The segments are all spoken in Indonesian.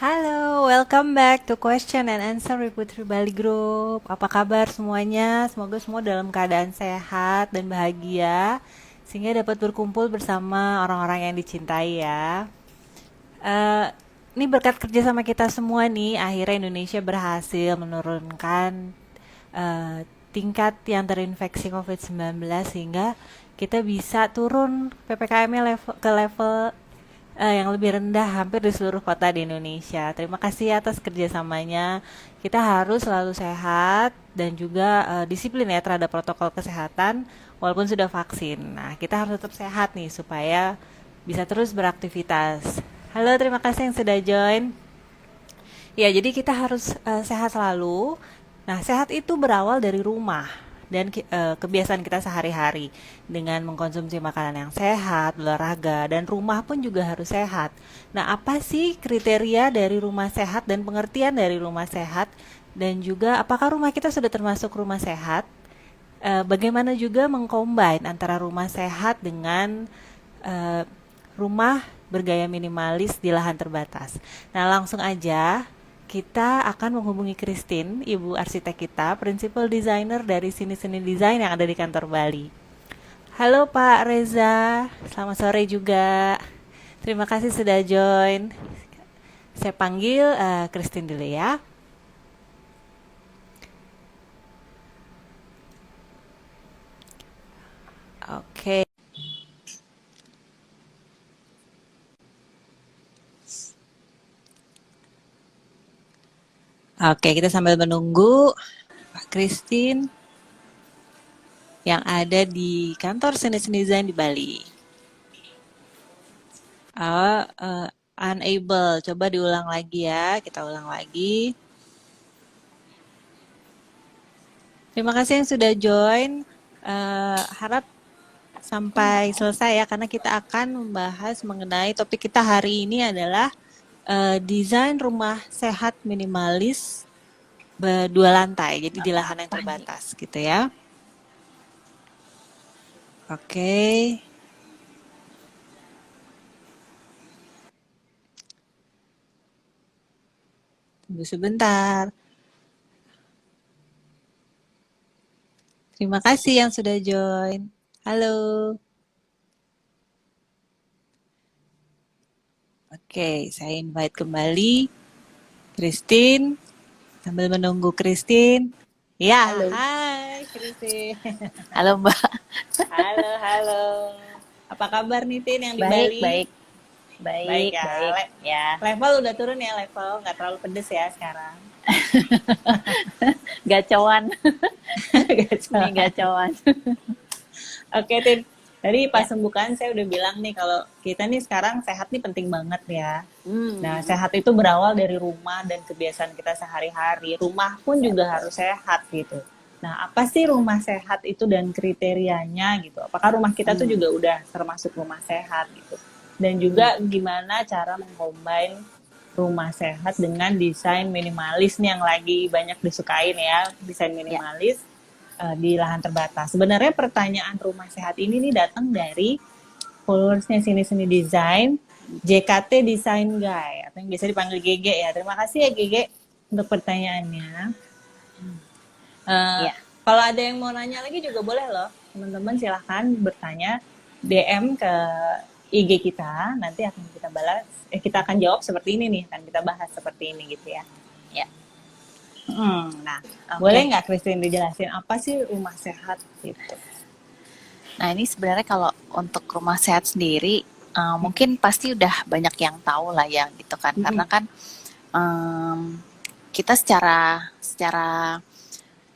Halo, welcome back to Question and Answer with Putri Bali Group. Apa kabar semuanya? Semoga semua dalam keadaan sehat dan bahagia, sehingga dapat berkumpul bersama orang-orang yang dicintai ya. Eh, ini berkat kerja sama kita semua nih, akhirnya Indonesia berhasil menurunkan eh, tingkat yang terinfeksi COVID-19 sehingga kita bisa turun PPKM-nya ke level yang lebih rendah hampir di seluruh kota di Indonesia. Terima kasih atas kerjasamanya. Kita harus selalu sehat dan juga disiplin ya terhadap protokol kesehatan walaupun sudah vaksin. Nah, kita harus tetap sehat nih supaya bisa terus beraktivitas. Halo, terima kasih yang sudah join. Ya, jadi kita harus sehat selalu. Nah, sehat itu berawal dari rumah dan kebiasaan kita sehari-hari dengan mengkonsumsi makanan yang sehat, olahraga, dan rumah pun juga harus sehat. Nah, apa sih kriteria dari rumah sehat dan pengertian dari rumah sehat? Dan juga apakah rumah kita sudah termasuk rumah sehat? Bagaimana juga mengcombine antara rumah sehat dengan eh, rumah bergaya minimalis di lahan terbatas. Nah, langsung aja kita akan menghubungi Christine, ibu arsitek kita, principal designer dari Sini-Sini Design yang ada di kantor Bali. Halo Pak Reza, selamat sore juga. Terima kasih sudah join. Saya panggil Christine dulu ya. Oke. Oke, kita sambil menunggu Pak Christine yang ada di kantor Sini-Sini Design di Bali. Oh, unable. Coba diulang lagi ya. Kita ulang lagi. Terima kasih yang sudah join. Harap sampai selesai ya, karena kita akan membahas mengenai topik kita hari ini adalah desain rumah sehat minimalis berdua lantai, jadi di lahan yang terbatas gitu ya. Oke. Tunggu sebentar. Terima kasih yang sudah join. Halo. Oke, saya invite kembali Christine. Sambil menunggu Christine. Ya, Halo, hai Christine. halo Mbak. Halo, halo. Apa kabar nih Tin yang di Baik, Bali? baik, Baik baik, ya. baik. Ya, Level udah turun ya level, nggak terlalu pedes ya sekarang. gacauan. Ini Gacor. gacauan. Oke Tin, tadi pas Ya. pembukaan saya udah bilang nih kalau kita nih sekarang sehat nih penting banget ya. Nah, Hmm, sehat itu berawal dari rumah dan kebiasaan kita sehari-hari. Rumah pun ya juga betul. harus sehat gitu. Nah, apa sih rumah sehat itu dan kriterianya gitu? Apakah rumah kita tuh Hmm, juga udah termasuk rumah sehat gitu? Dan hmm, juga gimana cara mengcombine rumah sehat dengan desain minimalis nih yang lagi banyak disukain ya, desain ya. minimalis di lahan terbatas. Sebenarnya pertanyaan rumah sehat ini nih datang dari followersnya Sini-Sini Design, JKT Design Guy, atau yang biasa dipanggil GG ya. Terima kasih ya GG untuk pertanyaannya. Eh, Ya. Kalau ada yang mau nanya lagi juga boleh loh, teman-teman silahkan bertanya DM ke IG kita, nanti akan kita balas, kita akan jawab seperti ini nih, akan kita bahas seperti ini gitu ya. Ya. Nah, boleh Oke. nggak Christine dijelasin apa sih rumah sehat gitu? Nah, ini sebenarnya kalau untuk rumah sehat sendiri, mungkin pasti udah banyak yang tahu lah ya gitu kan. Karena Mm-mm. kan kita secara secara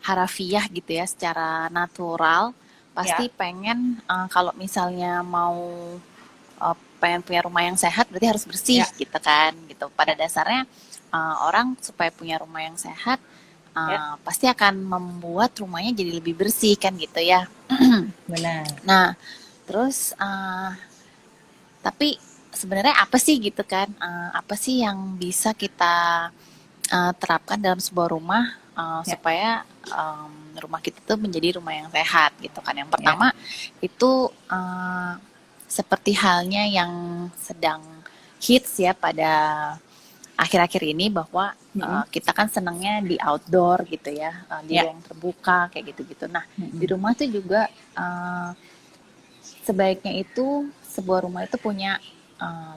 harafiah gitu ya, secara natural pasti Ya, pengen kalau misalnya mau pengen punya rumah yang sehat berarti harus bersih ya, gitu kan gitu. Pada ya, dasarnya orang supaya punya rumah yang sehat ya, pasti akan membuat rumahnya jadi lebih bersih kan gitu ya. benar. Nah, terus tapi sebenarnya apa sih gitu kan? Apa sih yang bisa kita terapkan dalam sebuah rumah Ya, supaya rumah kita tuh menjadi rumah yang sehat gitu kan. Yang ya, pertama itu seperti halnya yang sedang hits ya pada akhir-akhir ini bahwa kita kan senangnya di outdoor gitu ya, di Ya. ruang terbuka kayak gitu-gitu. Nah, di Mm-mm. rumah tuh juga sebaiknya itu sebuah rumah itu punya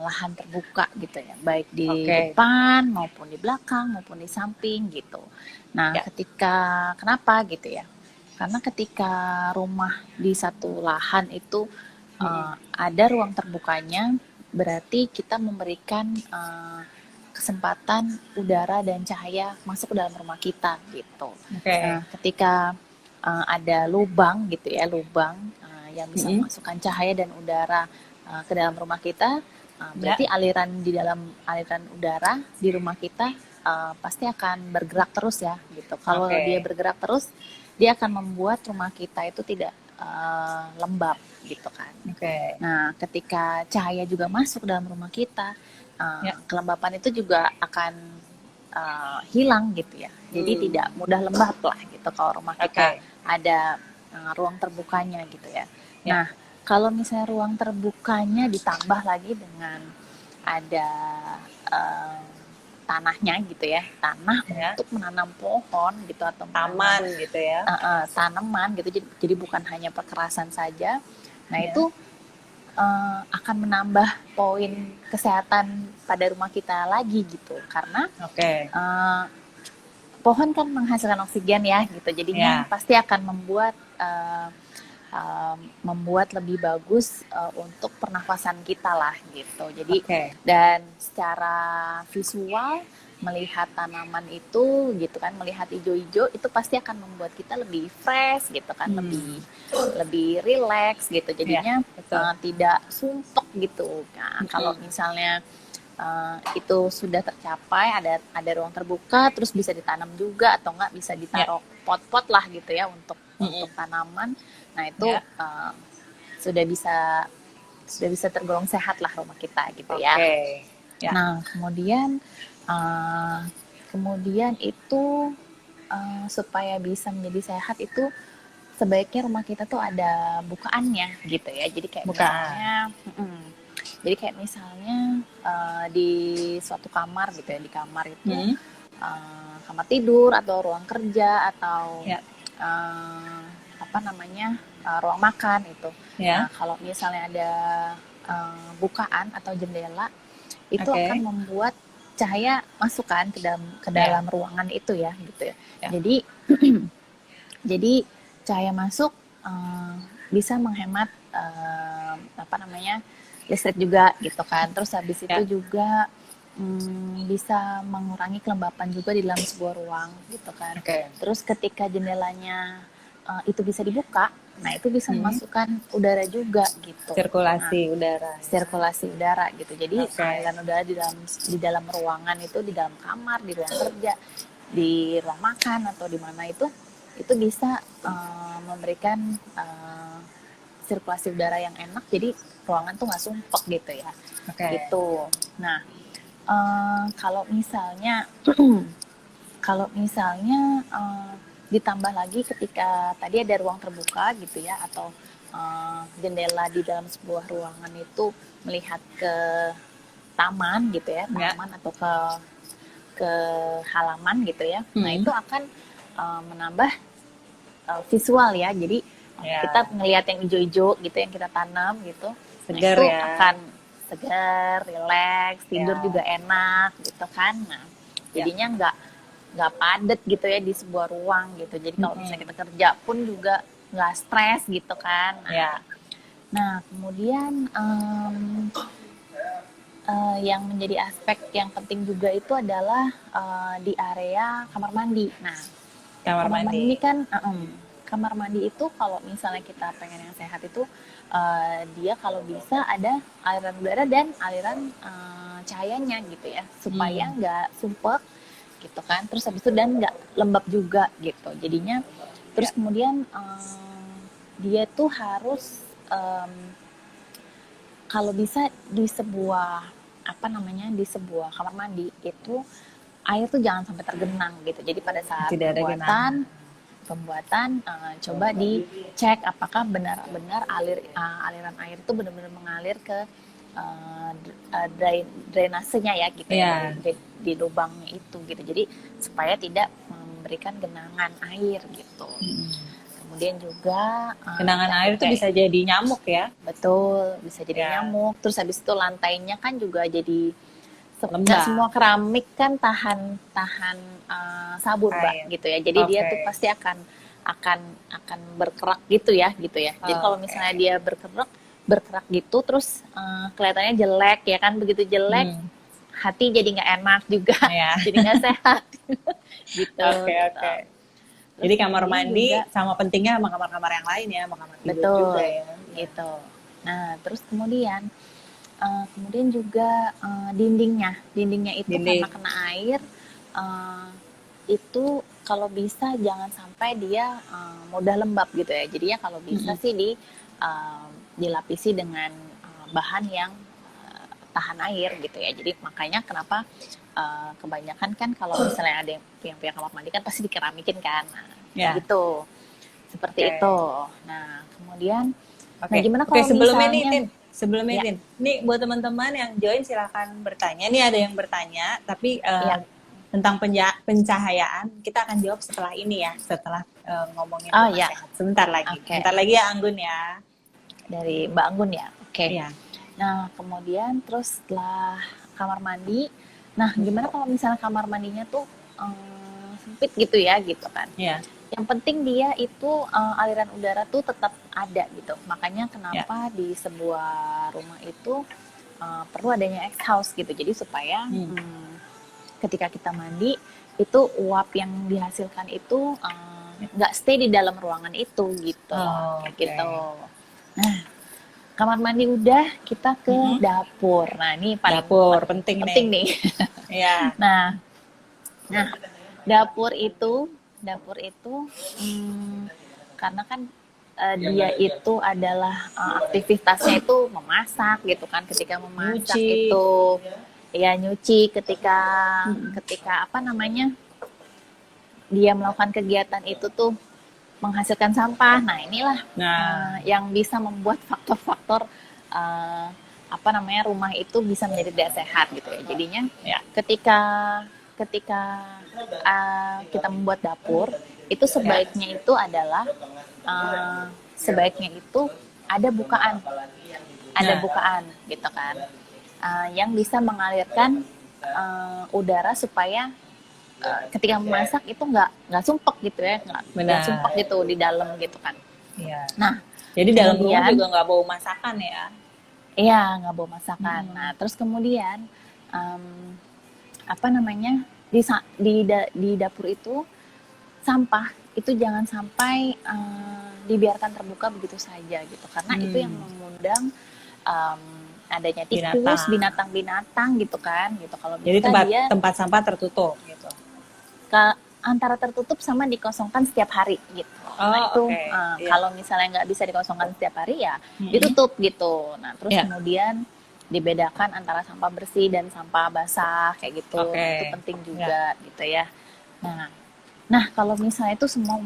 lahan terbuka gitu ya, baik di Oke. depan maupun di belakang maupun di samping gitu. Nah, Ya. kenapa gitu ya? Karena ketika rumah di satu lahan itu Mm-mm. ada ruang terbukanya, berarti kita memberikan kesempatan udara dan cahaya masuk ke dalam rumah kita gitu. Oke. Nah, ketika ada lubang gitu ya, lubang yang bisa Mm-mm. memasukkan cahaya dan udara ke dalam rumah kita, Ya. berarti aliran udara di rumah kita pasti akan bergerak terus ya gitu. Kalau dia Oke. bergerak terus, dia akan membuat rumah kita itu tidak lembab gitu kan. Oke. Nah, ketika cahaya juga masuk dalam rumah kita, Ya. kelembapan itu juga akan hilang gitu ya. Jadi tidak mudah lembab lah gitu kalau rumah kita Oke. ada ruang terbukanya gitu ya. Ya. Nah, kalau misalnya ruang terbukanya ditambah lagi dengan ada eh, tanahnya gitu ya, tanah Ya. untuk menanam pohon gitu atau menanam Aman gitu ya. tanaman gitu. Jadi bukan hanya perkerasan saja. Nah, Ya. itu akan menambah poin kesehatan pada rumah kita lagi gitu karena Oke. uh, pohon kan menghasilkan oksigen ya gitu jadinya Ya. pasti akan membuat lebih bagus untuk pernafasan kita lah gitu. Jadi Oke. dan secara visual melihat tanaman itu gitu kan, melihat hijau-hijau itu pasti akan membuat kita lebih fresh gitu kan, lebih lebih rileks gitu. Ya. Jadinya Betul. tidak sumpek gitu. Nah, kalau misalnya itu sudah tercapai ada ruang terbuka terus bisa ditanam juga atau enggak bisa Ya. ditaruh pot-pot lah gitu ya untuk tanaman. Nah, itu Ya. sudah bisa tergolong sehat lah rumah kita gitu ya. Oke. Ya. Nah, kemudian itu supaya bisa menjadi sehat itu sebaiknya rumah kita tuh ada bukaannya gitu ya. Jadi kayak Bukan. misalnya di suatu kamar gitu ya, di kamar itu kamar tidur atau ruang kerja atau Ya. apa namanya ruang makan itu. Ya. Nah, kalau misalnya ada bukaan atau jendela itu Oke. akan membuat cahaya masuk kan ke Ya. dalam ruangan itu ya gitu ya. Ya. Jadi jadi cahaya masuk bisa menghemat apa namanya listrik juga gitu kan. Terus habis itu Ya. juga bisa mengurangi kelembapan juga di dalam sebuah ruang gitu kan. Oke. Terus ketika jendelanya itu bisa dibuka, nah itu bisa memasukkan udara juga gitu. Nah, Sirkulasi udara. sirkulasi udara gitu. Jadi Oke. aliran udara di dalam ruangan itu, di dalam kamar, di ruang kerja, di ruang makan atau di mana itu bisa memberikan sirkulasi udara yang enak. Jadi ruangan tuh nggak sumpek gitu ya. Oke. Gitu. Nah, kalau misalnya ditambah lagi ketika tadi ada ruang terbuka gitu ya atau jendela di dalam sebuah ruangan itu melihat ke taman gitu ya, taman atau ke halaman gitu ya. Nah, itu akan menambah visual ya. Jadi kita ngelihat yang hijau-hijau gitu yang kita tanam gitu. Segar nah, itu ya. akan segar, rileks, tidur juga enak gitu kan. Nah, jadinya nggak padat gitu ya di sebuah ruang gitu. Jadi kalau misalnya kita kerja pun juga nggak stres gitu kan. Nah, kemudian yang menjadi aspek yang penting juga itu adalah di area kamar mandi. Nah, kamar mandi ini kan kamar mandi itu kalau misalnya kita pengen yang sehat itu dia kalau bisa ada aliran udara dan aliran cahayanya gitu ya supaya nggak sumpek gitu kan. Terus habis itu dan nggak lembab juga gitu. Jadinya terus kemudian dia tuh harus kalau bisa di sebuah di sebuah kamar mandi itu air tuh jangan sampai tergenang gitu. Jadi pada saat pembuatan coba dicek apakah benar-benar aliran air itu benar-benar mengalir ke drainasenya ya gitu ya, Iya. di lubangnya itu gitu. Jadi supaya tidak memberikan genangan air gitu. Kemudian juga Genangan kita air itu pakai, bisa jadi nyamuk ya. betul, bisa jadi Ya, nyamuk. Terus habis itu lantainya kan juga jadi nggak semua lembab keramik kan tahan tahan sabun mbak air. gitu ya. Jadi dia tuh Oke. pasti akan akan berkerak gitu ya gitu ya. Jadi kalau misalnya Oke. dia berkerak gitu terus kelihatannya jelek ya kan, begitu jelek Hmm. hati jadi nggak enak juga, Ya. jadi nggak sehat gitu Oke, gitu. oke. Terus Jadi kamar kemudian mandi juga sama pentingnya sama kamar-kamar yang lain ya, sama kamar tidur juga betul ya. gitu. Nah terus kemudian juga dindingnya itu karena Dinding. kena air, uh, itu kalau bisa jangan sampai dia mudah lembab gitu ya. Jadinya kalau bisa Mm-mm. sih dilapisi dengan bahan yang tahan air gitu ya. Jadi makanya kenapa kebanyakan kan kalau misalnya ada yang punya kamar mandi kan pasti dikeramikin kan. Nah, kayak Ya. gitu. Seperti Oke. itu. Nah, Oke. gimana Oke, kalau sebelum ini misalnya Tin, sebelum ini ya, Tin. Nih buat teman-teman yang join silahkan bertanya. Nih ada yang bertanya, tapi ya. tentang pencahayaan kita akan jawab setelah ini ya, setelah ngomongin Oh rumah ya, sehat. Sebentar lagi. oke. Sebentar lagi ya Anggun ya. Dari Mbak Anggun ya. Oke. Iya. Nah, kemudian terus setelah kamar mandi, nah gimana kalau misalnya kamar mandinya tuh sempit gitu ya gitu kan. Iya. Yang penting dia itu aliran udara tuh tetap ada gitu. Makanya Ya. kenapa di sebuah rumah itu perlu adanya exhaust gitu. Jadi supaya Hmm. ketika kita mandi itu uap yang dihasilkan itu nggak stay di dalam ruangan itu gitu loh, Oh, kayak oke. gitu. Nah, kamar mandi udah, kita ke Mm-mm. dapur. Nah, ini paling Dapur penting nih. penting nih. Iya. Nah, nah dapur itu karena kan dia itu adalah aktivitasnya itu memasak gitu kan. Ketika memasak Nyuci. itu ya nyuci, ketika Mm-mm. ketika apa namanya dia melakukan kegiatan itu tuh menghasilkan sampah. Nah, inilah Nah, yang bisa membuat faktor-faktor uh, apa namanya rumah itu bisa menjadi tidak sehat gitu ya. Jadinya ya. ketika ketika kita membuat dapur itu Ya. sebaiknya itu ada Nah, bukaan gitu kan, yang bisa mengalirkan udara supaya ketika memasak itu nggak sumpek gitu ya, nggak sumpek benar. gitu di dalam gitu kan. Iya. Nah Jadi dalam rumah kemudian juga nggak bau masakan ya. iya nggak bawa masakan. Nah Hmm. terus kemudian um, apa namanya di dapur itu sampah itu jangan sampai dibiarkan terbuka begitu saja gitu, karena itu yang Hmm. mengundang um, adanya tikus, Binatang. binatang-binatang gitu kan gitu. Kalau Jadi bisa tempat dia tempat sampah tertutup gitu. antara tertutup sama dikosongkan setiap hari gitu. Nah Oh, itu oke. Iya. kalau misalnya nggak bisa dikosongkan setiap hari ya Mm-mm. ditutup gitu. Nah terus Ya. kemudian dibedakan antara sampah bersih dan sampah basah kayak gitu. Nah itu Oke. penting Ya. juga gitu ya. Nah, nah kalau misalnya itu semua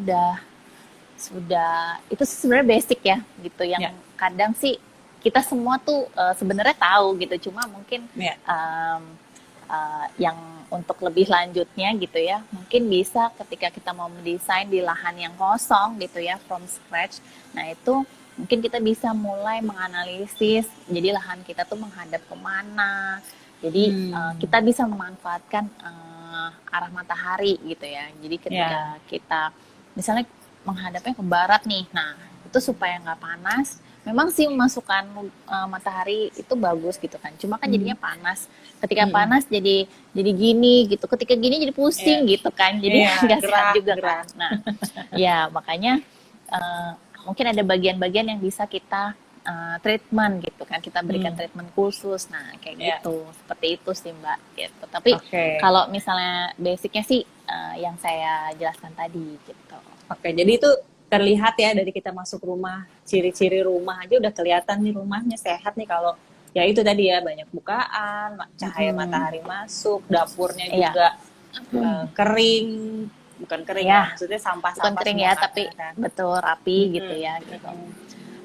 sudah itu sebenarnya basic ya gitu, yang Ya. kadang sih kita semua tuh sebenarnya tahu gitu, cuma mungkin Ya. yang untuk lebih lanjutnya gitu ya, mungkin bisa ketika kita mau mendesain di lahan yang kosong gitu ya, from scratch. Nah itu mungkin kita bisa mulai menganalisis, jadi lahan kita tuh menghadap kemana, jadi Hmm. kita bisa memanfaatkan arah matahari gitu ya. Jadi ketika Ya. kita misalnya menghadapnya ke barat nih, nah itu supaya nggak panas. Memang sih memasukkan matahari itu bagus gitu kan, cuma kan jadinya Hmm. panas. Ketika Mm-mm. panas jadi gini gitu, ketika gini jadi Ya. pusing gitu kan, jadi Iya, nggak sehat gerah, juga gerah. kan. Nah ya makanya mungkin ada bagian-bagian yang bisa kita treatment gitu kan, kita berikan Hmm. treatment khusus. Nah kayak Ya. gitu, seperti itu sih mbak gitu. Tapi Oke. kalau misalnya basicnya sih yang saya jelaskan tadi gitu. Oke, jadi itu terlihat ya dari kita masuk rumah, ciri-ciri rumah aja udah kelihatan nih rumahnya sehat nih kalau ya itu tadi ya banyak bukaan, cahaya Mm-mm. matahari masuk, dapurnya Iya. juga kering, bukan kering ya, Ya, maksudnya bukan sampah-sampah kering semua ya, nggak ada tapi kan. betul rapi gitu Mm-mm, ya gitu. mm-mm.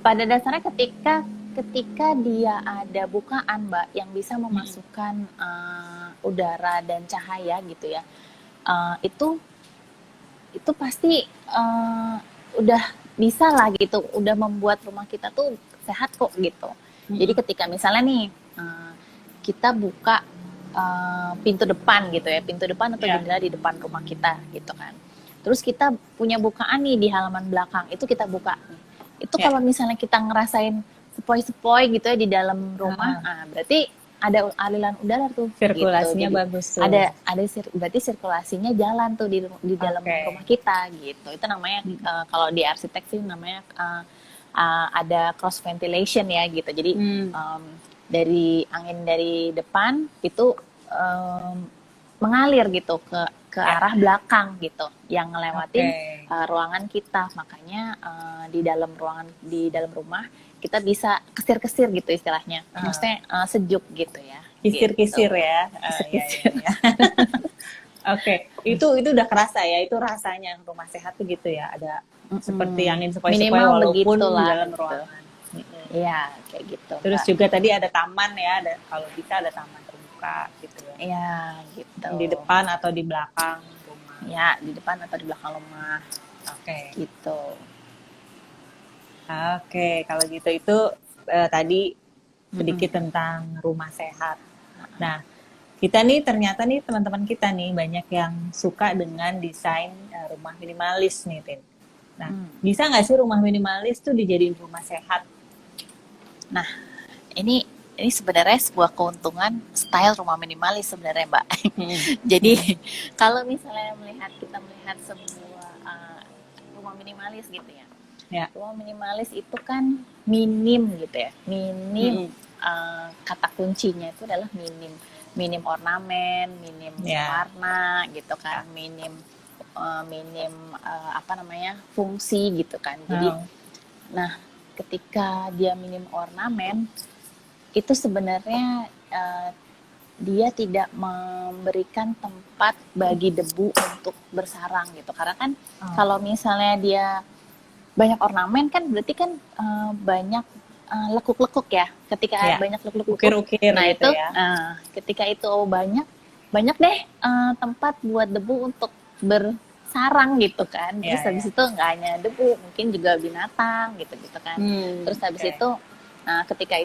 Pada dasarnya ketika ketika dia ada bukaan, Mbak, yang bisa memasukkan udara dan cahaya gitu ya, itu pasti udah bisa lah gitu, udah membuat rumah kita tuh sehat kok gitu. Jadi ketika misalnya nih kita buka pintu depan gitu ya, pintu depan atau jendela di depan rumah kita gitu kan. Terus kita punya bukaan nih di halaman belakang, itu kita buka. Itu kalau misalnya kita ngerasain sepoi-sepoi gitu ya di dalam rumah, berarti ada aliran udara tuh. Sirkulasinya gitu. bagus tuh. Berarti sirkulasinya jalan tuh di dalam rumah kita gitu. Itu namanya kalau di arsitek sih namanya ada cross ventilation ya gitu. Jadi dari angin dari depan itu mengalir gitu ke arah belakang gitu, yang ngelewatin ruangan kita. Makanya di dalam rumah kita bisa kesir-kesir gitu istilahnya. Maksudnya sejuk gitu ya. Kisir-kisir gitu. ya. Kisir-kisir. Ya. Oke, itu udah kerasa ya, itu rasanya rumah sehat tuh gitu ya, ada seperti angin sepoi-sepoi walaupun di dalam ruangan. Iya, kayak gitu. Terus juga tadi ada taman ya, kalau bisa ada taman terbuka gitu ya. Iya, gitu. Di depan atau di belakang rumah. Ya, di depan atau di belakang rumah. Oke. Gitu. Oke, kalau gitu itu tadi sedikit tentang rumah sehat. Nah, kita nih ternyata nih teman-teman kita nih banyak yang suka dengan desain rumah minimalis nih, Tin. Nah, bisa nggak sih rumah minimalis tuh dijadiin rumah sehat? Nah, ini sebenarnya sebuah keuntungan style rumah minimalis sebenarnya, Mbak. Jadi kalau misalnya kita melihat sebuah rumah minimalis gitu ya. Rumah minimalis itu kan minim gitu ya. Minim kata kuncinya itu adalah minim. Minim ornamen, minim warna gitu kan, minim fungsi gitu kan. Jadi nah, ketika dia minim ornamen itu sebenarnya dia tidak memberikan tempat bagi debu untuk bersarang gitu. Karena kan kalau misalnya dia banyak ornamen kan berarti kan banyak lekuk-lekuk ya. Ketika banyak lekuk-lekuk, ukir-ukir nah gitu itu ketika itu banyak deh tempat buat debu untuk bersarang gitu kan. Terus habis itu nggak hanya debu, mungkin juga binatang gitu kan. Terus habis itu ketika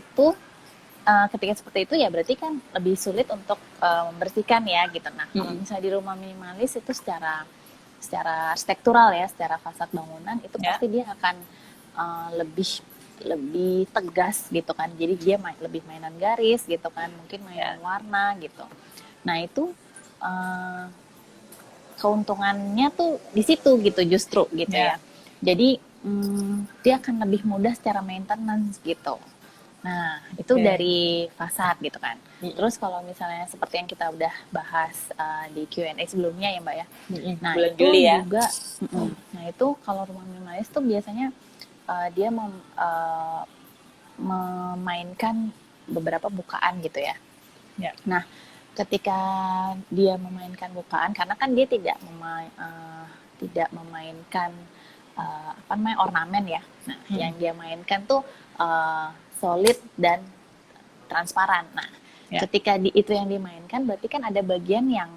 seperti itu ya berarti kan lebih sulit untuk membersihkan ya gitu. Nah, kalau misalnya di rumah minimalis itu secara struktural ya, secara fasad bangunan itu pasti dia akan lebih tegas gitu kan. Jadi dia lebih mainan garis gitu kan, mungkin mainan warna gitu. Nah, itu keuntungannya tuh di situ gitu justru gitu ya. Jadi dia akan lebih mudah secara maintenance gitu. Nah, itu dari fasad gitu kan. Terus kalau misalnya seperti yang kita udah bahas di Q&A sebelumnya ya, Mbak ya. Nah, itu juga nah, itu kalau rumah minimalis tuh biasanya dia memainkan beberapa bukaan gitu ya. Nah, ketika dia memainkan bukaan, karena kan dia tidak memainkan ornamen ya. Nah, yang dia mainkan tuh solid dan transparan. Nah, ketika itu yang dimainkan, berarti kan ada bagian yang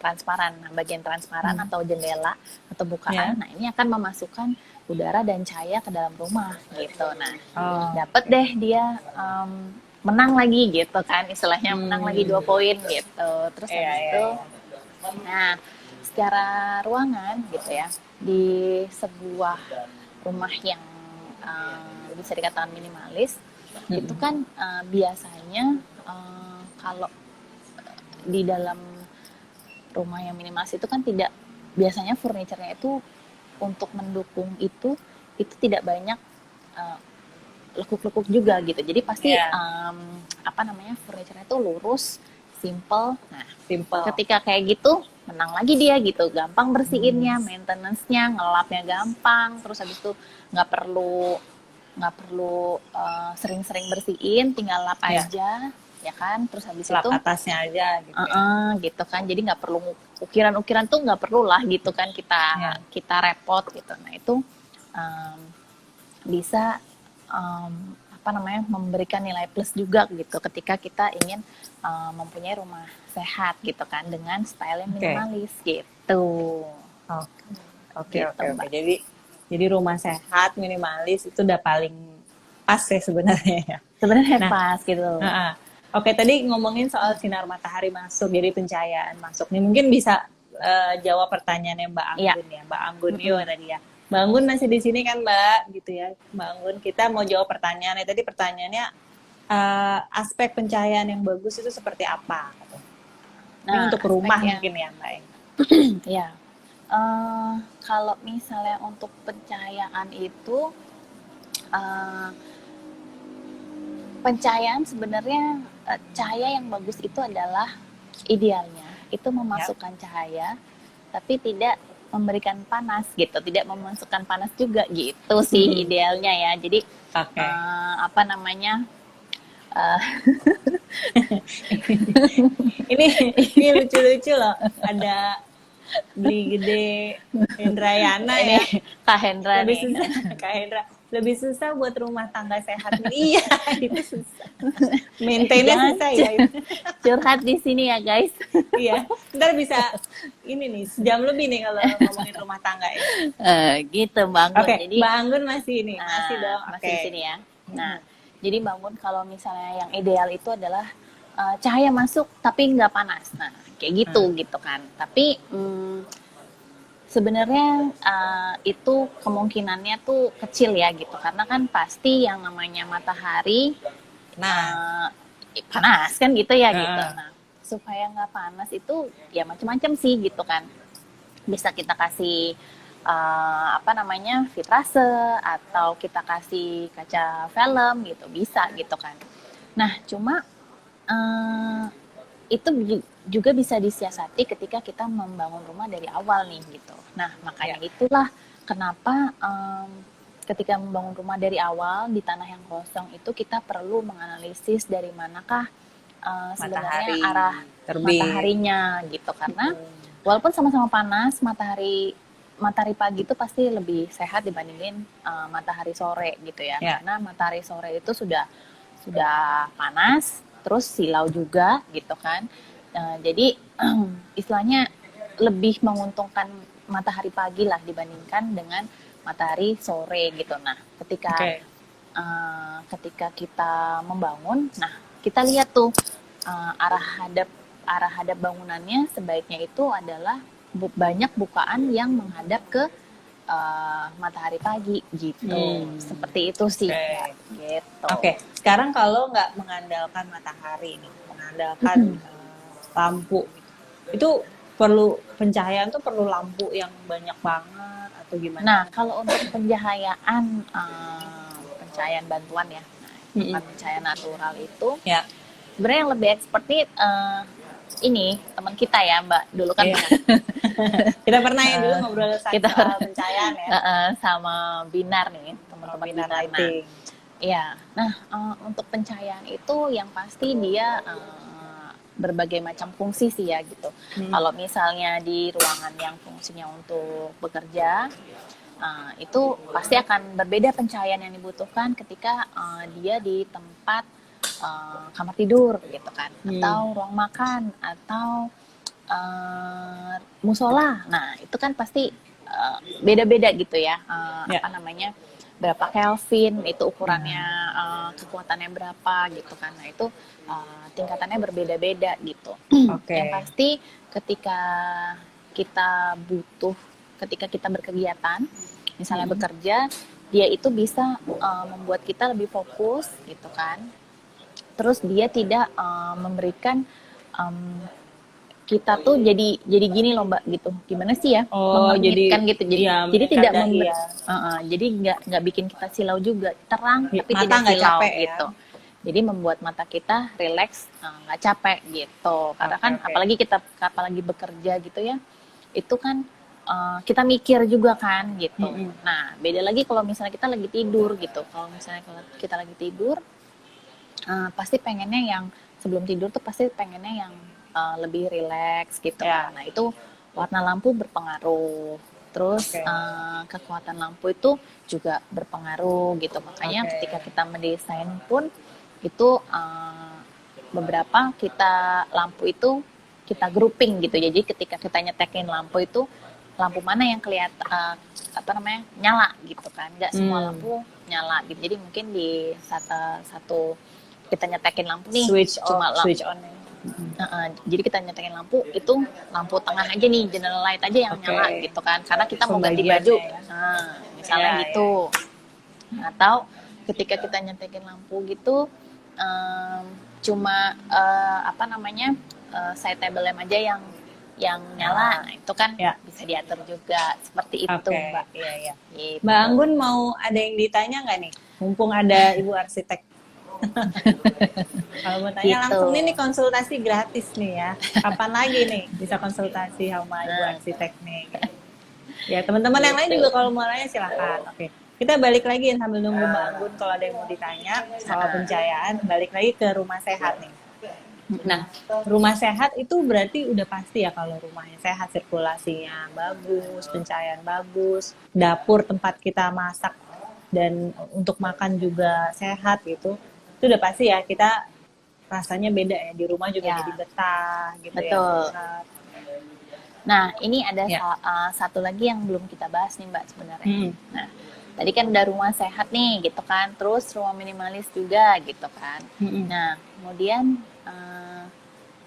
transparan. Nah, bagian transparan atau jendela atau bukaan, nah ini akan memasukkan udara dan cahaya ke dalam rumah gitu. Nah, dapat deh dia menang lagi gitu kan, istilahnya menang lagi 2 poin gitu. Terus habis itu, nah secara ruangan gitu ya, di sebuah rumah yang bisa dikatakan minimalis, itu kan biasanya kalau di dalam rumah yang minimalis itu kan tidak, biasanya furniturnya itu untuk mendukung itu tidak banyak lekuk-lekuk juga gitu. Jadi pasti furniturnya itu lurus, simple. Nah, ketika kayak gitu menang lagi dia gitu, gampang bersihinnya, maintenance-nya, ngelapnya gampang, terus habis itu nggak perlu sering-sering bersihin, tinggal lap aja ya kan. Terus habis lap itu atasnya aja gitu gitu kan, jadi nggak perlu ukiran-ukiran tuh nggak perlu lah gitu kan, kita repot gitu. Nah, itu bisa memberikan nilai plus juga gitu ketika kita ingin mempunyai rumah sehat gitu kan dengan style yang minimalis gitu. Oke. Gitu, Mbak. Jadi rumah sehat minimalis itu udah paling pas ya sebenarnya ya. Sebenarnya pas gitu. Oke, tadi ngomongin soal sinar matahari masuk, jadi pencahayaan masuk. Nih mungkin bisa jawab pertanyaannya Mbak Anggun ya, Mbak Anggun tadi ya. Mbak Anggun masih di sini kan Mbak, gitu ya. Mbak Anggun, kita mau jawab pertanyaannya. Tadi pertanyaannya aspek pencahayaan yang bagus itu seperti apa? Ini untuk rumah mungkin ya Mbak. Ya. Kalau misalnya untuk pencahayaan itu pencahayaan sebenarnya cahaya yang bagus itu adalah idealnya itu memasukkan cahaya tapi tidak memberikan panas gitu, tidak memasukkan panas juga gitu sih idealnya ya. Jadi ini lucu-lucu loh, ada beli gede Hendrayana ya, Kak Hendra Kak Hendra lebih susah buat rumah tangga sehat. Iya, itu susah. Maintainnya susah ya. Curhat di sini ya guys. Iya, ntar bisa ini nih sejam lebih nih kalau ngomongin rumah tangga ya. Gitu Mbak Anggun. Jadi Mbak Anggun masih ini, masih dong. Masih di sini ya. Nah, jadi Mbak Anggun kalau misalnya yang ideal itu adalah cahaya masuk tapi nggak panas. Nah, kayak gitu gitu kan. Tapi sebenarnya itu kemungkinannya tuh kecil ya gitu karena kan pasti yang namanya matahari panas kan gitu ya gitu. Nah supaya nggak panas itu ya macam-macam sih gitu kan, bisa kita kasih vitrase atau kita kasih kaca film gitu bisa gitu kan. Nah cuma itu juga bisa disiasati ketika kita membangun rumah dari awal nih gitu. Nah makanya itulah kenapa ketika membangun rumah dari awal di tanah yang kosong itu kita perlu menganalisis dari manakah sebenarnya arah mataharinya gitu, karena walaupun sama-sama panas matahari pagi itu pasti lebih sehat dibandingin matahari sore gitu ya. Karena matahari sore itu sudah panas terus silau juga gitu kan. Jadi istilahnya lebih menguntungkan matahari pagi lah dibandingkan dengan matahari sore gitu. Nah ketika kita membangun, nah kita lihat tuh arah hadap bangunannya sebaiknya itu adalah banyak bukaan yang menghadap ke matahari pagi gitu. Seperti itu sih gitu. Sekarang kalau nggak mengandalkan matahari nih, mengandalkan lampu, itu perlu pencahayaan tuh perlu lampu yang banyak banget atau gimana? Nah kalau untuk pencahayaan bantuan ya, pencahayaan natural itu sebenarnya yang lebih expert nih ini teman kita ya Mbak, dulu kan kita pernah ya dulu ngobrol soal pencahayaan ya sama Binar nih, teman-teman Binar lighting. Iya, nah untuk pencahayaan itu yang pasti dia berbagai macam fungsi sih ya gitu. Kalau misalnya di ruangan yang fungsinya untuk bekerja, itu pasti akan berbeda pencahayaan yang dibutuhkan ketika dia di tempat kamar tidur gitu kan, atau ruang makan atau musola. Nah itu kan pasti beda-beda gitu ya, berapa Kelvin itu ukurannya, kekuatannya berapa gitu kan. Nah itu tingkatannya berbeda-beda gitu. Yang pasti ketika kita berkegiatan misalnya bekerja, dia itu bisa membuat kita lebih fokus gitu kan. Terus dia tidak memberikan kita tuh jadi gini loh Mbak gitu, gimana sih ya, mengingatkan gitu, jadi tidak jadi nggak bikin kita silau juga, terang tapi tidak silau gitu. Jadi membuat mata kita rileks, nggak capek gitu. Karena kan apalagi bekerja gitu ya, itu kan kita mikir juga kan gitu. Nah beda lagi kalau misalnya kita lagi tidur gitu. Kalau misalnya kita lagi tidur, pasti pengennya yang sebelum tidur tuh pasti pengennya yang lebih rileks gitu. Nah itu warna lampu berpengaruh Terus Oke. kekuatan lampu itu juga berpengaruh gitu. Makanya Oke. ketika kita mendesain pun itu beberapa kita lampu itu kita grouping gitu. Jadi ketika kita nyetekin lampu itu lampu mana yang kelihatan nyala gitu kan. Nggak semua lampu nyala gitu. Jadi mungkin di satu kita nyetekin lampu nih Switch cuma off, switch on. jadi kita nyetekin lampu itu lampu tengah aja nih, general light aja yang Oke. nyala gitu kan, karena kita mau ganti Pembagiannya baju, ya. misalnya Iya, gitu. Atau ketika kita nyetekin lampu gitu cuma side table lamp aja yang nyala, nah itu kan Ya. bisa diatur juga seperti itu, Oke. Mbak. Iya. Gitu. Mbak Anggun mau ada yang ditanya nggak nih? Mumpung ada Ibu Arsitek. Kalau mau tanya Gitu. langsung nih konsultasi gratis nih ya. Kapan lagi nih bisa konsultasi sama Ibu Arsitek nih? Ya teman-teman yang lain juga kalau mau nanya silakan. Oke. Kita balik lagi sambil nunggu Mbak Anggun kalau ada yang mau ditanya soal pencahayaan. Balik lagi ke rumah sehat nih. Nah, rumah sehat itu berarti udah pasti ya kalau rumahnya sehat, sirkulasinya bagus, pencahayaan bagus, dapur tempat kita masak dan untuk makan juga sehat gitu. Itu udah pasti ya, kita rasanya beda ya, di rumah juga Ya. jadi betah gitu. Betul. Ya. Nah, ini ada Ya. satu lagi yang belum kita bahas nih, Mbak, sebenarnya. Nah, tadi kan udah rumah sehat nih gitu kan, terus rumah minimalis juga gitu kan. Nah, kemudian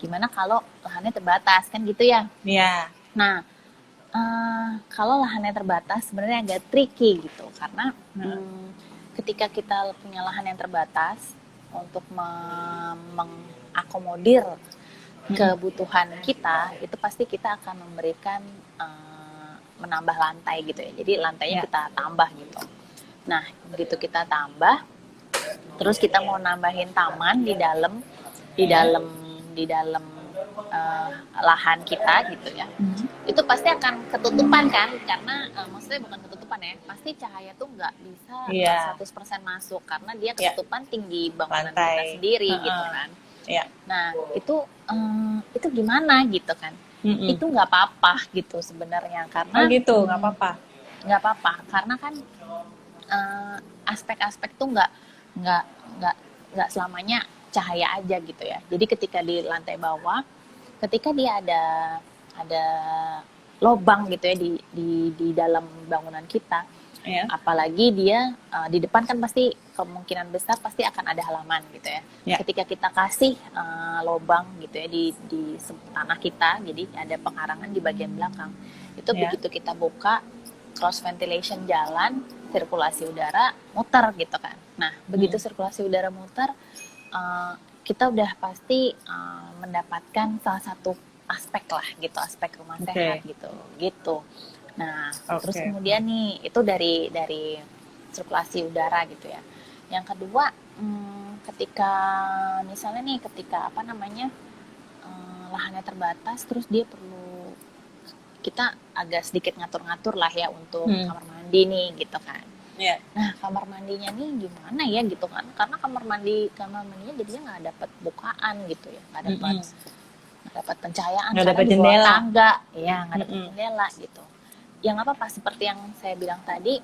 gimana kalau lahannya terbatas kan gitu ya? Iya. Nah, kalau lahannya terbatas sebenarnya agak tricky gitu, karena ketika kita punya lahan yang terbatas untuk mengakomodir kebutuhan kita, itu pasti kita akan memberikan menambah lantai gitu ya. Jadi lantainya kita tambah gitu. Nah, begitu kita tambah, terus kita mau nambahin taman di dalam lahan kita gitu ya. Itu pasti akan ketutupan kan, karena maksudnya bukan ketutupan ya, pasti cahaya tuh nggak bisa 100% masuk karena dia ketutupan tinggi bangunan Lantai. kita sendiri gitu kan. Iya. Nah, itu gimana gitu kan? Itu nggak apa-apa gitu sebenarnya, karena gitu, nggak apa-apa. Nggak apa-apa, karena kan aspek-aspek tuh nggak selamanya cahaya aja gitu ya. Jadi ketika di lantai bawah, ketika dia ada lobang gitu ya di dalam bangunan kita, apalagi dia di depan kan pasti kemungkinan besar pasti akan ada halaman gitu ya. Ketika kita kasih lobang gitu ya di tanah kita, jadi ada pengharangan di bagian belakang, itu begitu kita buka cross ventilation jalan, sirkulasi udara muter gitu kan. Nah, begitu sirkulasi udara muter, kita udah pasti mendapatkan salah satu aspek lah gitu, aspek rumah sehat gitu. Nah, terus kemudian nih itu dari sirkulasi udara gitu ya. Yang kedua, ketika misalnya nih lahannya terbatas, terus dia perlu kita agak sedikit ngatur-ngatur lah ya untuk kamar mandi nih gitu kan. Nah, kamar mandinya nih gimana ya gitu kan, karena kamar mandinya jadinya nggak dapat bukaan gitu ya, nggak dapat pencahayaan, nggak dapat di bawah jendela, tangga ya, nggak dapat jendela gitu. Yang apa seperti yang saya bilang tadi,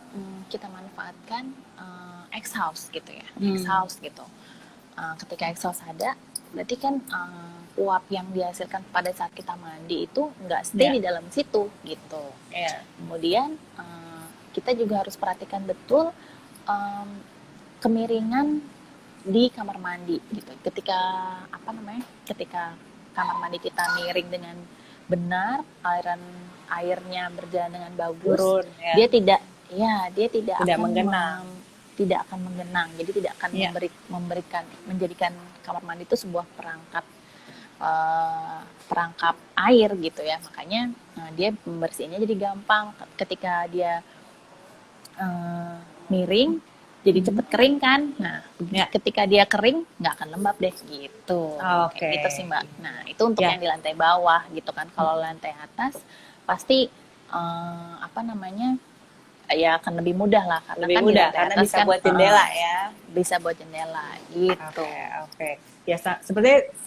kita manfaatkan exhaust gitu ya, exhaust gitu. Ketika exhaust ada, berarti kan uap yang dihasilkan pada saat kita mandi itu nggak stay di dalam situ gitu. Kemudian kita juga harus perhatikan betul kemiringan di kamar mandi gitu. Ketika kamar mandi kita miring dengan benar, airnya berjalan dengan bagus, dia tidak akan menggenang, jadi tidak akan menjadikan kamar mandi itu sebuah perangkap air gitu ya. Makanya dia membersihnya jadi gampang. Ketika dia miring, jadi cepet kering kan. Nah, ketika dia kering nggak akan lembab deh gitu. Kayak gitu sih Mbak. Nah, itu untuk yang di lantai bawah gitu kan. Kalau lantai atas pasti ya akan lebih mudah lah, karena lebih kan mudah, di lantai karena atas bisa buat jendela ya. Bisa buat jendela gitu. Oke. Ya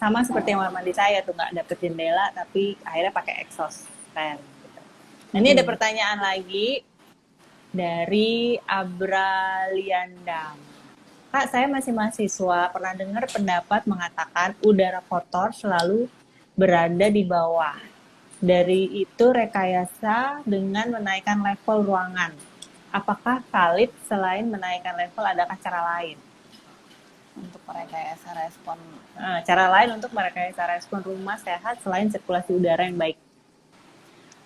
sama seperti kamar mandi saya tuh, nggak dapet jendela tapi akhirnya pakai exhaust fan gitu. Nah, ini ada pertanyaan lagi dari Abraliandang. Kak, saya masih mahasiswa, pernah dengar pendapat mengatakan udara kotor selalu berada di bawah. Dari itu rekayasa dengan menaikkan level ruangan. Apakah valid selain menaikkan level adakah cara lain? Untuk merekayasa respon. Cara lain untuk merekayasa respon rumah sehat selain sirkulasi udara yang baik.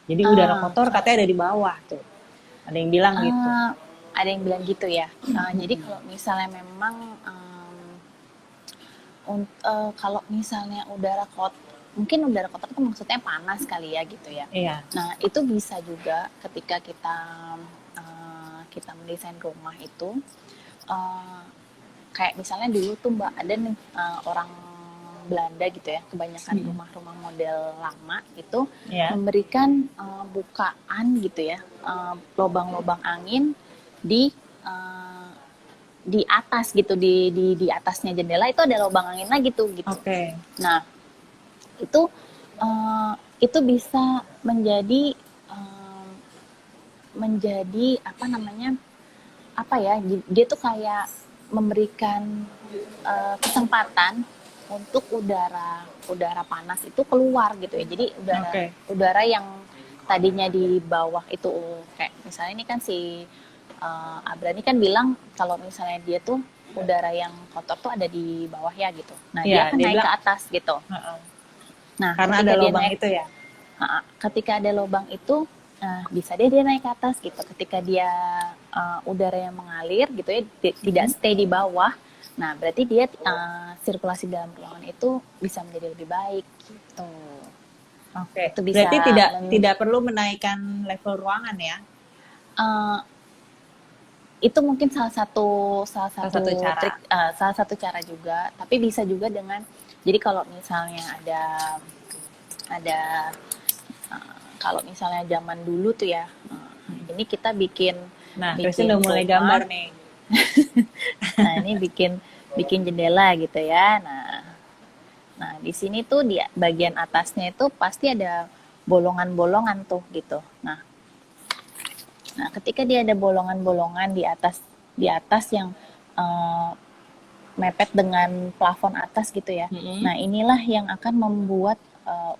Jadi udara kotor katanya ada di bawah tuh. Ada yang bilang gitu. Ada yang bilang gitu ya. Jadi kalau misalnya memang kalau misalnya udara kotor, mungkin udara kotor itu maksudnya panas kali ya gitu ya. Iya. Nah itu bisa juga ketika kita mendesain rumah itu, kayak misalnya dulu tuh Mbak ada nih orang Belanda gitu ya, kebanyakan rumah-rumah model lama itu memberikan bukaan gitu ya, lubang-lubang angin di atas gitu, di atasnya jendela itu ada lubang angin lagi tuh gitu. Oke. Nah itu bisa menjadi apa ya, dia tuh kayak memberikan kesempatan untuk udara panas itu keluar gitu ya. Jadi udara yang tadinya di bawah itu, kayak misalnya ini kan si Abra ini kan bilang kalau misalnya dia tuh udara yang kotor tuh ada di bawah ya gitu. Nah dia akan naik ke atas gitu. Nah karena ada lubang itu ya. Ketika ada lubang itu, bisa dia naik ke atas gitu. Ketika dia udara yang mengalir gitu ya, tidak stay di bawah. Nah, berarti dia sirkulasi dalam ruangan itu bisa menjadi lebih baik gitu. Oke. Itu bisa berarti tidak perlu menaikkan level ruangan ya? Itu mungkin salah satu cara. trik, salah satu cara juga. Tapi bisa juga dengan, jadi kalau misalnya ada kalau misalnya zaman dulu tuh ya, ini kita bikin. Nah, Christine udah mulai gambar nih. Nah ini bikin jendela gitu ya. Nah di sini tuh di bagian atasnya itu pasti ada bolongan-bolongan tuh gitu. Nah ketika dia ada bolongan-bolongan di atas yang mepet dengan plafon atas gitu ya. Nah inilah yang akan membuat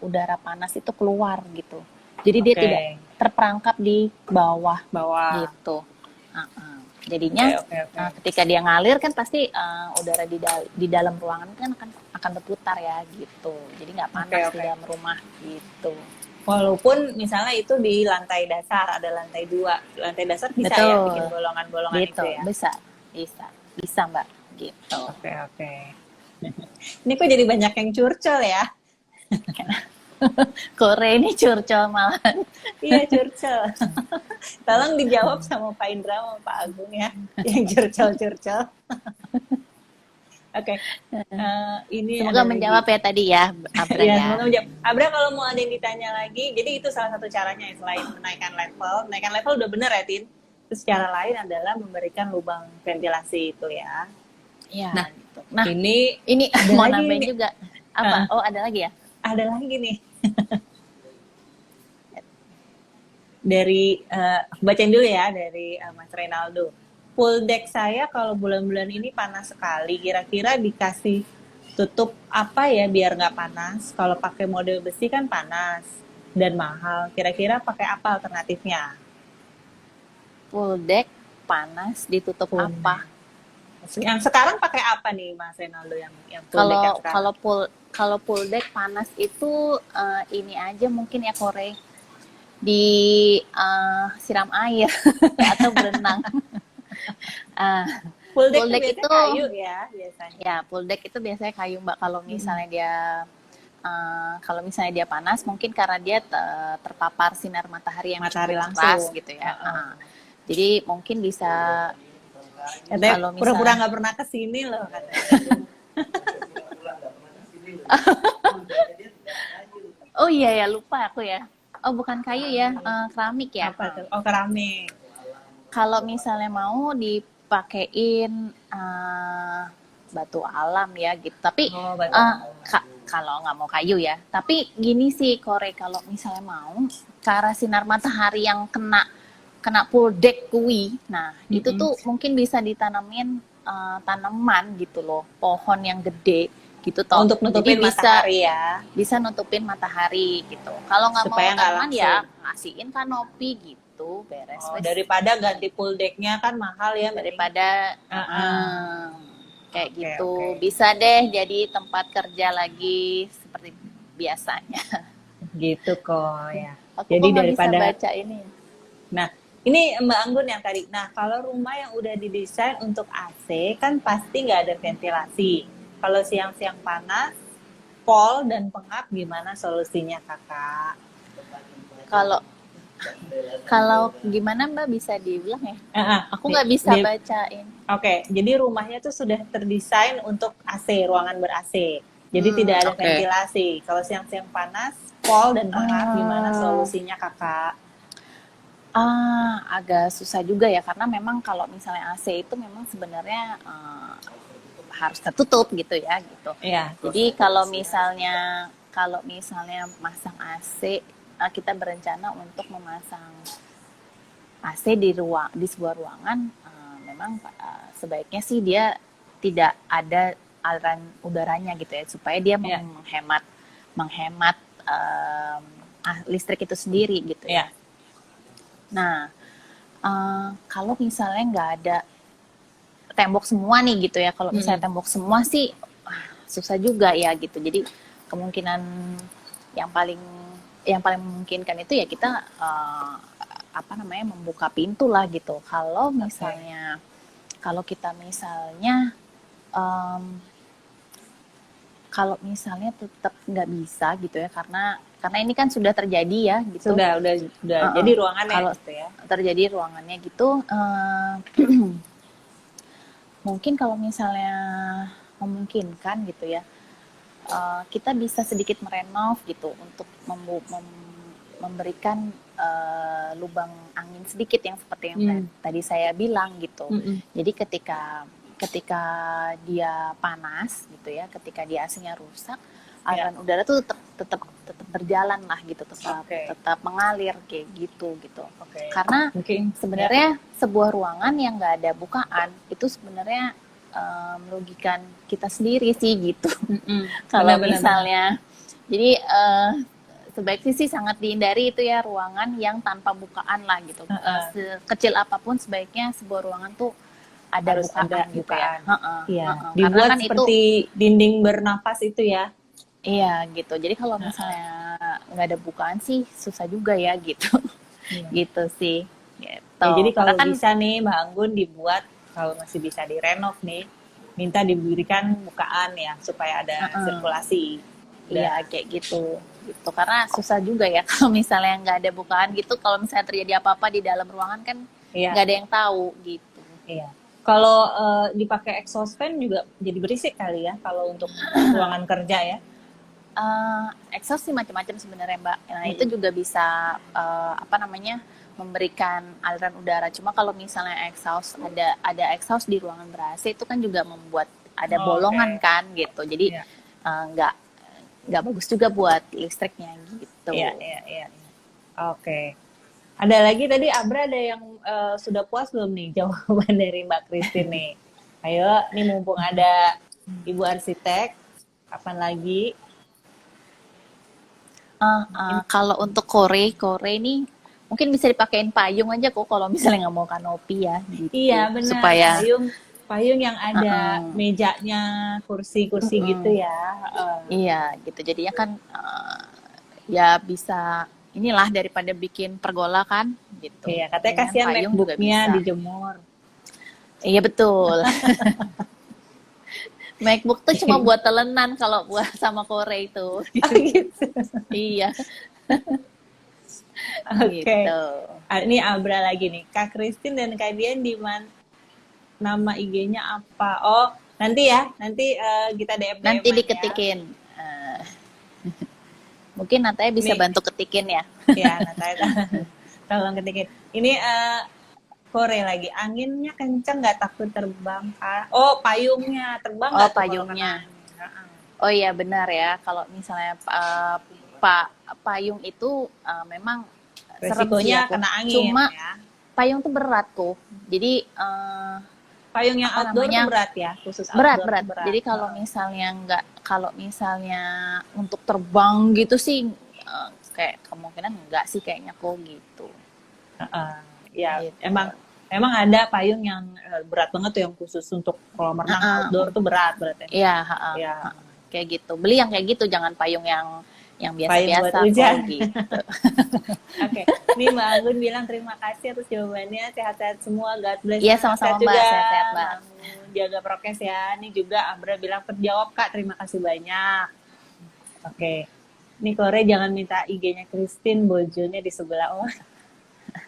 udara panas itu keluar gitu. Jadi dia tidak terperangkap di bawah. Gitu. Jadinya ketika dia ngalir kan pasti udara di dalam ruangan kan akan berputar ya gitu. Jadi nggak panas di dalam rumah gitu. Walaupun misalnya itu di lantai dasar, ada lantai 2. Lantai dasar bisa ya bikin bolongan-bolongan gitu, itu ya? Bisa Mbak gitu. Oke. Ini kok jadi banyak yang curcol ya? Kore ini curcol malahan. Iya curcol. Tolong dijawab sama Pak Indra sama Pak Agung ya, yang curcol. Oke. Ini semoga menjawab ya tadi ya, Abra ya. Semoga menjawab. Abra kalau mau ada yang ditanya lagi, jadi itu salah satu caranya ya, selain menaikkan level udah bener ya Tin. Terus cara lain adalah memberikan lubang ventilasi itu ya. Iya. Nah ini mau nambahin juga. Apa? Ada lagi ya? Ada lagi nih. Dari bacain dulu ya dari Mas Renaldo. Pool deck saya kalau bulan-bulan ini panas sekali. Kira-kira dikasih tutup apa ya biar nggak panas? Kalau pakai model besi kan panas dan mahal. Kira-kira pakai apa alternatifnya? Pool deck panas ditutup apa? Yang sekarang pakai apa nih Mas Renaldo yang pool deck yang sekarang? Kalau pool deck panas itu ini aja mungkin ya Kore, di siram air atau berenang. Pool deck itu kayu ya biasanya. Ya pool deck itu biasanya kayu Mbak. Kalau misalnya dia panas mungkin karena dia terpapar sinar matahari yang langsung gitu ya. Jadi mungkin bisa. Katanya pura-pura nggak pernah kesini loh katanya. Oh iya ya, lupa aku ya. Oh bukan kayu ya, keramik ya. Apa tuh? Oh keramik. Kalau misalnya mau dipakein batu alam ya gitu. Tapi kalau nggak mau kayu ya. Tapi gini sih Kore, kalau misalnya mau ke arah sinar matahari yang kena kena full deck kui. Nah, itu Mm-mm. tuh mungkin bisa ditanamin tanaman gitu loh, pohon yang gede gitu toh. Untuk Jadi nutupin matahari ya, bisa nutupin matahari gitu. Kalau nggak mau supaya nggak tanaman ya langsung. ngasihin kanopi gitu, beres Oh, wes. daripada ganti full decknya kan mahal ya, mending. Daripada Ah, kayak oke, gitu. oke. Bisa deh jadi tempat kerja lagi seperti biasanya. Gitu kok ya. Aku Jadi kok nggak bisa daripada, baca ini. nah ini Mbak Anggun yang tadi. Nah kalau rumah yang udah didesain untuk AC kan pasti nggak ada ventilasi. Kalau siang-siang panas, pol dan pengap gimana solusinya kakak? Kalau kalau gimana Mbak bisa dibilang ya? Aku Nih, nggak bisa bacain. Oke, jadi rumahnya tuh sudah terdesain untuk AC, ruangan ber-AC. Jadi tidak ada Oke. ventilasi. Kalau siang-siang panas, pol dan pengap gimana Ah, solusinya kakak? agak susah juga ya karena memang kalau misalnya AC itu memang sebenarnya harus tertutup gitu ya gitu. Iya. Jadi kalau misalnya masang AC, kita berencana untuk memasang AC di sebuah ruangan, memang sebaiknya sih dia tidak ada aliran udaranya gitu ya supaya dia Iya. menghemat listrik itu sendiri gitu Iya. ya. Nah, kalau misalnya nggak ada tembok semua nih gitu ya, kalau misalnya tembok semua sih susah juga ya gitu. Jadi kemungkinan yang paling memungkinkan itu ya kita membuka pintu lah gitu. Kalau kita misalnya em, kalau misalnya tetap nggak bisa gitu ya karena ini kan sudah terjadi ya gitu. Sudah. Jadi ruangannya Kalau gitu ya. terjadi ruangannya gitu, mungkin kalau misalnya memungkinkan gitu ya, kita bisa sedikit merenov gitu untuk memberikan lubang angin sedikit yang seperti yang tadi saya bilang gitu. Jadi ketika dia panas gitu ya, ketika dia AC-nya rusak, aliran udara tuh tetap berjalan lah gitu, tetap mengalir kayak gitu. Karena Mungkin sebenarnya sebuah ruangan yang nggak ada bukaan itu sebenarnya merugikan kita sendiri sih gitu. Kalau misalnya, jadi sebaiknya sih sangat dihindari itu ya ruangan yang tanpa bukaan lah gitu. Sekecil apapun sebaiknya sebuah ruangan tuh ada harus bukaan ada gitu ya. Iya. Karena Dibuat kan seperti dinding bernapas itu ya. iya gitu. Jadi kalau misalnya nggak ada bukaan sih susah juga ya gitu. Gitu sih. Gitu. Ya, jadi kalau kan bisa nih Mbak Anggun dibuat, kalau masih bisa direnov nih, minta diberikan bukaan ya supaya ada sirkulasi. Iya kayak gitu. Karena susah juga ya kalau misalnya nggak ada bukaan gitu, kalau misalnya terjadi apa-apa di dalam ruangan kan nggak ada yang tahu gitu. Iya. Kalau dipakai exhaust fan juga jadi berisik kali ya kalau untuk ruangan kerja ya. Exhaust sih macam-macam sebenarnya Mbak. Nah itu juga bisa memberikan aliran udara. Cuma kalau misalnya ada exhaust di ruangan ber-AC itu kan juga membuat ada bolongan kan gitu. Jadi nggak bagus juga buat listriknya gitu. Iya. Oke. Ada lagi tadi Abra ada yang sudah puas belum nih jawaban dari Mbak Christine nih? Ayo, nih mumpung ada Ibu arsitek, kapan lagi? Kalau untuk kore ini mungkin bisa dipakein payung aja kok kalau misalnya nggak mau kanopi ya. Gitu. Iya benar. Supaya payung yang ada mejanya, kursi-kursi gitu ya. Iya gitu. Jadinya kan ya bisa inilah daripada bikin pergola kan gitu. Iya, katanya kasihan MacBook-nya dijemur. Iya betul. MacBook tuh cuma buat telenan kalau buat sama kore itu. Gitu. Iya. Oke. Gitu. Ini Abra lagi nih. Kak Christine dan Kak Dian di mana? Nama IG-nya apa? Oh, nanti ya. Nanti kita DM. Nanti diketikin. Ya. Mungkin Nataya bisa bantu ketikin ya. Ya, Nataya tolong ketikin. Ini kore lagi. Anginnya kenceng nggak takut terbang? Oh, payungnya terbang nggak? Oh, payungnya. Oh iya benar ya, kalau misalnya pa payung itu memang serem sih Resikonya aku. kena angin Cuma ya. payung tuh berat tuh. Jadi Payung yang apa outdoor tuh namanya, berat ya, khusus berat outdoor tuh berat. berat. Jadi kalau misalnya untuk terbang gitu sih kayak kemungkinan enggak sih kayaknya kok gitu. Heeh. Ya, Gitu. emang emang ada payung yang berat banget tuh yang khusus untuk kolam renang outdoor tuh berat berat emang. Iya, Ya, kayak gitu. Beli yang kayak gitu, jangan payung yang payung buat biasa kok hujan. gitu. Oke, ini Mbak Anggun bilang terima kasih atas jawabannya. Sehat-sehat semua, God bless. Iya Sehat sama-sama Mbak, juga, sehat-sehat Mbak. bangun, jaga prokes ya. Ini juga Abra bilang terjawab Kak, terima kasih banyak. Oke, ini Kore jangan minta IG-nya Christine, bojonya di sebelah. Oh,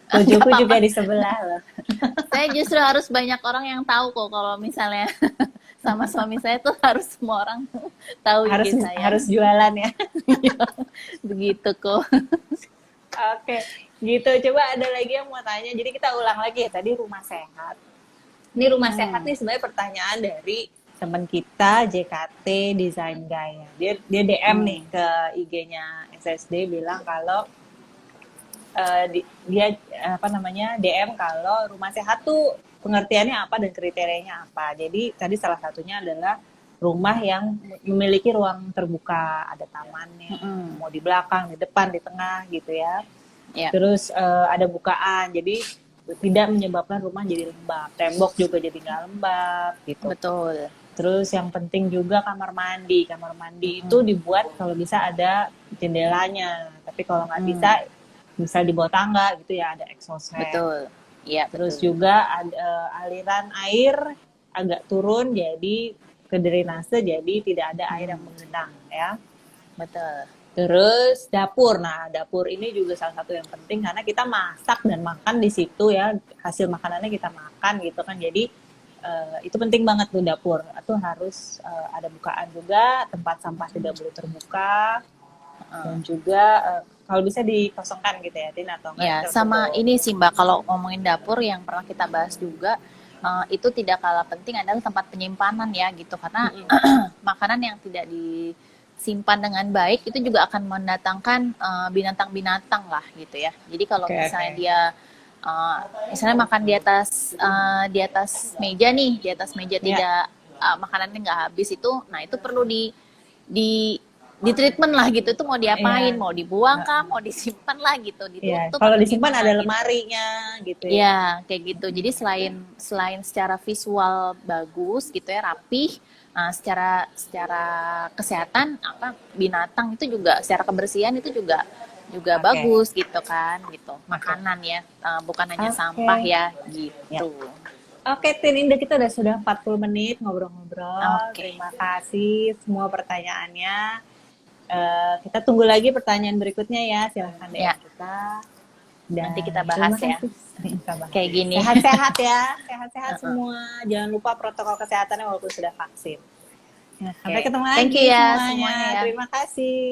Enggak bojoku juga apa-apa. di sebelah loh. Saya justru harus banyak orang yang tahu kok kalau misalnya sama suami saya tuh harus semua orang tahu Harus IG saya. harus jualan ya. Begitu kok. Oke, gitu. Coba ada lagi yang mau tanya. Jadi kita ulang lagi ya tadi rumah sehat. Ini rumah sehat nih sebenarnya pertanyaan dari teman kita JKT Design Gaya. Dia DM nih ke IG-nya SSD bilang kalau dia apa namanya DM kalau rumah sehat tuh pengertiannya apa dan kriterianya apa. Jadi tadi salah satunya adalah rumah yang memiliki ruang terbuka, ada tamannya, mau di belakang, di depan, di tengah gitu ya. Ya, Terus ada bukaan, jadi tidak menyebabkan rumah jadi lembab. Tembok juga jadi nggak lembab gitu. betul. Terus yang penting juga kamar mandi. Kamar mandi itu dibuat kalau bisa ada jendelanya. Tapi kalau nggak bisa, bisa di bawah tangga gitu ya, ada exhaust fan. Betul. Iya, Terus betul. juga ada aliran air agak turun, jadi ke drainase, jadi tidak ada air yang menggenang ya. Betul. Terus dapur. Nah, dapur ini juga salah satu yang penting karena kita masak dan makan di situ ya, hasil makanannya kita makan gitu kan. Jadi itu penting banget tuh dapur. Itu harus ada bukaan juga, tempat sampah tidak boleh terbuka. Dan juga kalau bisa dikosongkan gitu ya, Tin, atau enggak Ya, sama tertutup. ini sih Mbak, kalau ngomongin dapur yang pernah kita bahas juga, itu tidak kalah penting adalah tempat penyimpanan ya gitu. Karena makanan yang tidak disimpan dengan baik itu juga akan mendatangkan binatang-binatang lah gitu ya. Jadi kalau misalnya dia misalnya makan di atas meja nih, di atas meja tidak makanannya nggak habis itu, nah itu perlu di treatment lah gitu. Itu mau diapain, mau dibuang kah, mau disimpan lah gitu, Iya, ditutup kalau atau disimpan gimana ada gitu. lemarinya gitu ya. Ya kayak gitu. Jadi selain secara visual bagus gitu ya, rapih, secara kesehatan apa binatang itu juga secara kebersihan itu juga bagus gitu kan gitu. Makanan ya, bukan hanya sampah ya gitu. Oke, Tin, Indah, kita sudah 40 menit ngobrol-ngobrol. Oke. Terima kasih semua pertanyaannya. Kita tunggu lagi pertanyaan berikutnya ya. Silahkan DM kita. Dan nanti kita bahas ya. Kayak gini. Sehat-sehat ya. Sehat-sehat semua. Jangan lupa protokol kesehatannya walaupun sudah vaksin. Sampai ketemu lagi Thank you ya semuanya. ya. Terima kasih.